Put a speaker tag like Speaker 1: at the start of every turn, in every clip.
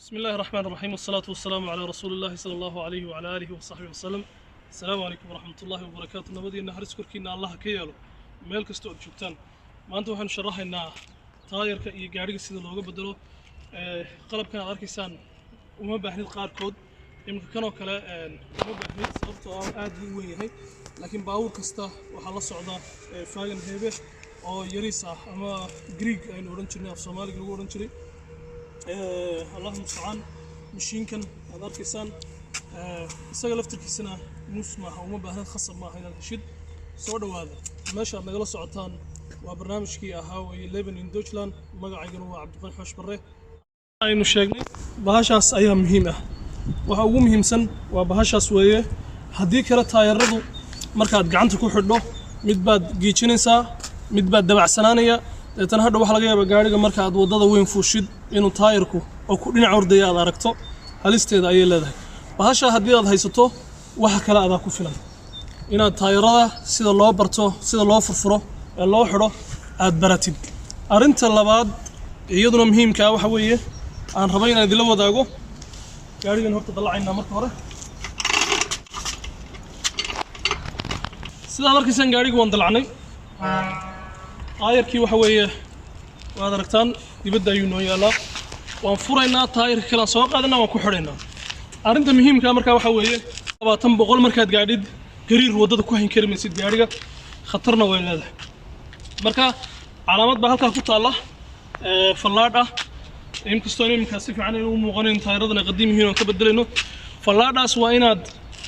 Speaker 1: بسم الله الرحمن الرحيم والصلاة والسلام على رسول الله صلى الله عليه وعلى آله وصحبه وسلم. السلام عليكم ورحمة الله وبركاته. نبدي إن هرس كركينا الله كيالو ميل كستو جوجتان ما أنتو وحن شرحنا طاير كي سيد لوجا بدلو قلب كان أركيسان وما بحني قار كود يمكن كانوا كلا وما بحني صرته عادي وين لكن باور كستا وحلا صعدا فاين هيبه أو يريسا أما جريج أي أورنجري أو سومالي جرو أورنجري اللهم المستعان مشين كان هذا الكيسان isaga laftirkiisana nus maaha uma baahna khasab maaha inaad heshid soo dhawaada meesha aad nagala socotaan waa barnaamijkii ahaa way Leven in Deutschland magacaygana waa Cabdiqani Xoosh Barre aynu sheegnay bahashaas ayaa muhiim ah waxa ugu muhiimsan waa bahashaas weeye haddii kala taayiradu markaad gacanta ku xidho mid baad giijinaysaa mid baad dabacsanaanaya tan hadda waxa laga yaabaa gaariga marka aad wadada weyn fuushid inuu taayirku oo ku dhinac ordaya aad aragto halisteeda ayay leedahay bahasha haddii aad haysato waxa kale aad ku filan inaad taayirada sida loo barto sida loo furfuro ee loo xidho aad baratid arinta labaad iyaduna muhiimka ah waxa weeye aan rabay inaan idila wadaago gaarigan horta dalacayna marka hore sida markiisan gaariga waan dalacnay taayirkii waxa weeye waad aragtaan dibadda ayuu noo yaalaa waan furaynaa taayirka kale soo qaadanaa waan ku xidhaynaa arinta muhiimka marka waxa weeye 20 markaad gaadhid gariir wadada ku hayn karmaysid gaariga khatarna way leedahay marka calaamad ba halka ku taala fallaadh ah inkastoo imka si fiican inuu muuqanayn taayiradana qadiim yihiin oo ka bedelayno fallaadhaas waa inaad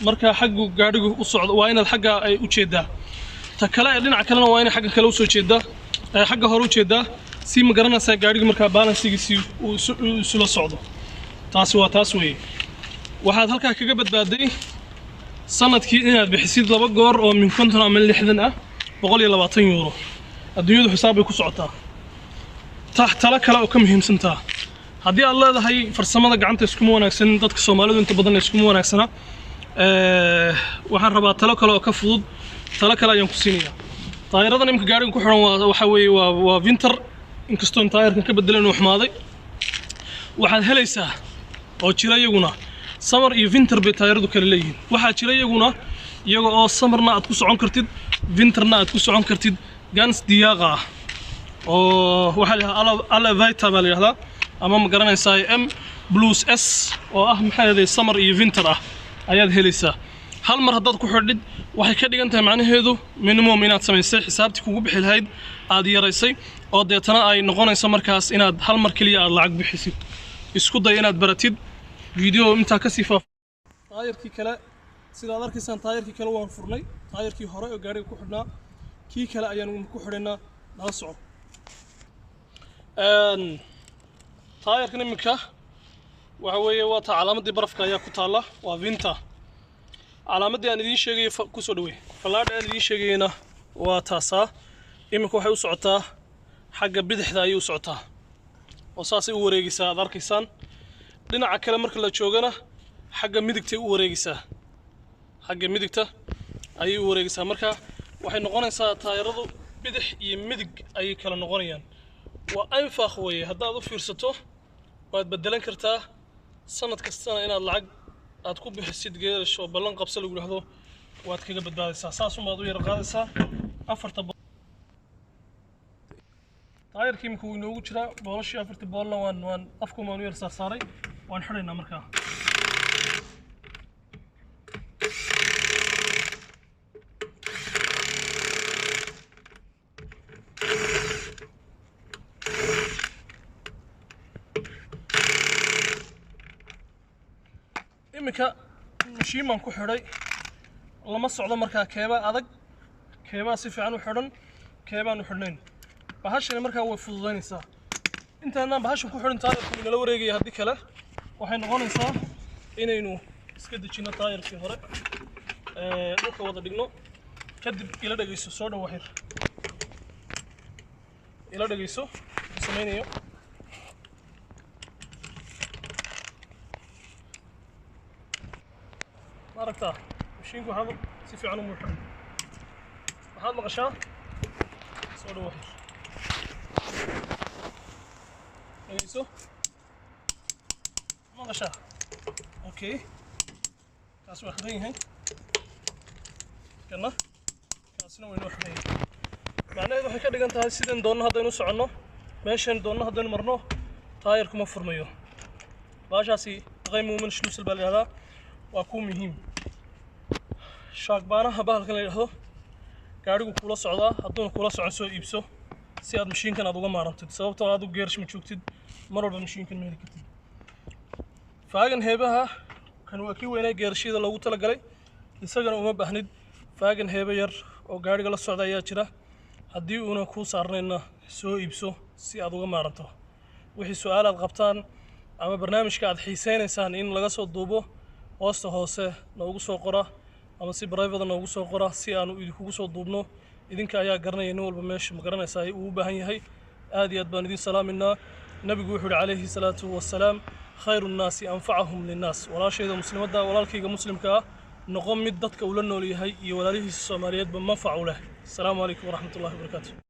Speaker 1: marka xaggu gaarigu u socdo waa inaad xagga ay u jeedaa ta kale dhinaca kalena waa inaad xagga kale u soo jeedaa xagga hore u jeedaa si ma garanaysaa gaariga marka balansigiisa uu isla socdo taasi waa taas weeye waxaad halka kaga badbaaday sanadkii inaad bixisid 2 goor oo min 50 ama 60 ah 120 euro adduunyadu xisaab ay ku socotaa tala kale oo ka muhiimsantaa haddii aad leedahay farsamada gacanta isku wanaagsan dadka Soomaalidu inta badan isku wanaagsana waxaan rabaa talo kale oo ka fudud talo kale ayaan ku siinayaa taayiradan imka gaariga ku xiran waxa weeye waa winter inkastoo taayirkan ka bedelan uu xumaaday waxaad helaysaa oo jira iyaguna summer iyo winter bay taayiradu kala leeyihiin waxa jira iyaguna iyaga oo summerna aad ku socon kartid winterna aad ku socon kartid gans diyaqa oo waxa la ala vita baa la yiraahdaa ama ma garanaysaa M plus S oo ah maxay summer iyo winter ah ayaad helaysaa hal mar haddaad ku xidhid waxay ka dhigan tahay macnaheedu minimum inaad samaysay xisaabtii kugu bixi lahayd aad yaraysay oo deetana ay noqonayso markaas inaad hal mar kaliya aad lacag bixisid isku day inaad baratid video inta ka sii faaf taayirkii kale sida aad arkaysaan taayirkii kale waan furnay taayirkii hore oo gaariga ku xidhnaa kii kale ayaan ku xidhaynaa nala soco taayirkan imika waxa weeye waa calaamadii barafka ayaa ku taala waa vinta calaamadii aan idin sheegay ku soo dhaweey fallaadha aan idin sheegayna waa taasa imika waxay u socotaa xagga bidixda ayay u socotaa oo saasay u wareegaysaa aad arkaysaan dhinaca kale marka la joogana xagga midigtay u wareegaysaa xagga midigta ayay u wareegaysaa marka waxay noqonaysaa taayiradu bidix iyo midig ay kala noqonayaan waa anfaq weeye haddaad u fiirsato waad bedelan kartaa sanad kastana inaad lacag aad ku bixisid geelasho ballan qabso lagu yiraahdo waad kaga badbaadaysaa saas umaad u yar qaadaysaa afarta taayirkii imika uu inoogu jiraa boolashii afarta boolna waan afku maan u yar saaray waan xidhaynaa markaa imika mashiimaan ku xidhay lama socdo markaa keeba adag keebaa si fiican u xidhan keebaan u xidhnayn bahashani markaa way fududaynaysaa intaanaan bahashan ku xidhin taayirku inala wareegaya haddii kale waxay noqonaysaa inaynu iska dejino taayirkii hore dhulka wada dhigno kadib ila dhageyso soo dhaw waxir ila dhageyso samaynayo aragtaa mashiinku waxaad si fiican u muuxan waxaad maqashaa soo dhaw waxir dhageyso ماشا اوكي كاس واحدين هي كنا كاسنا وين واحدين معناheedu waxay ka dhigan tahay sideen doonno haddaynu soconno meeshan doonno haddaynu marno taayirku ma furmayo baashaasi qaymo min shluusal baa la yiraahdaa waa ku muhiim shaaqbaanaha bahalkan la yiraahdo gaarigu kula socdaa hadduu kula socon soo iibso si aad mashiinkan aad uga maarantid sababtoo aad u geerish ma joogtid mar walba mashiinkan meel ka tid faagan heebaha kan waa kii weynaa geerishida loogu tala galay isagana uma baahnid faagan heeba yar oo gaariga la socda ayaa jira haddii uuna ku saarnayna soo iibso si aad uga maaranto wixii su'aal aad qabtaan ama barnaamijka aad xiiseynaysaan in laga soo duubo hoosta hoose noogu soo qora ama si private noogu soo qora si aanu idinku soo duubno idinka ayaa garanaya in walba meesha ma garanaysaa uu u baahan yahay aad iyo aad baan idin salaaminaa nabigu wuxuu yiri calayhi salaatu wasalaam khayrun naasi anfa'uhum linnaas walaashayda muslimadda walaalkayga muslimka noqon mid dadka ula nool yahay iyo walaalihiisa Soomaaliyeedba manfac u leh. Assalaamu alaykum wa rahmatullahi wa barakaatuh.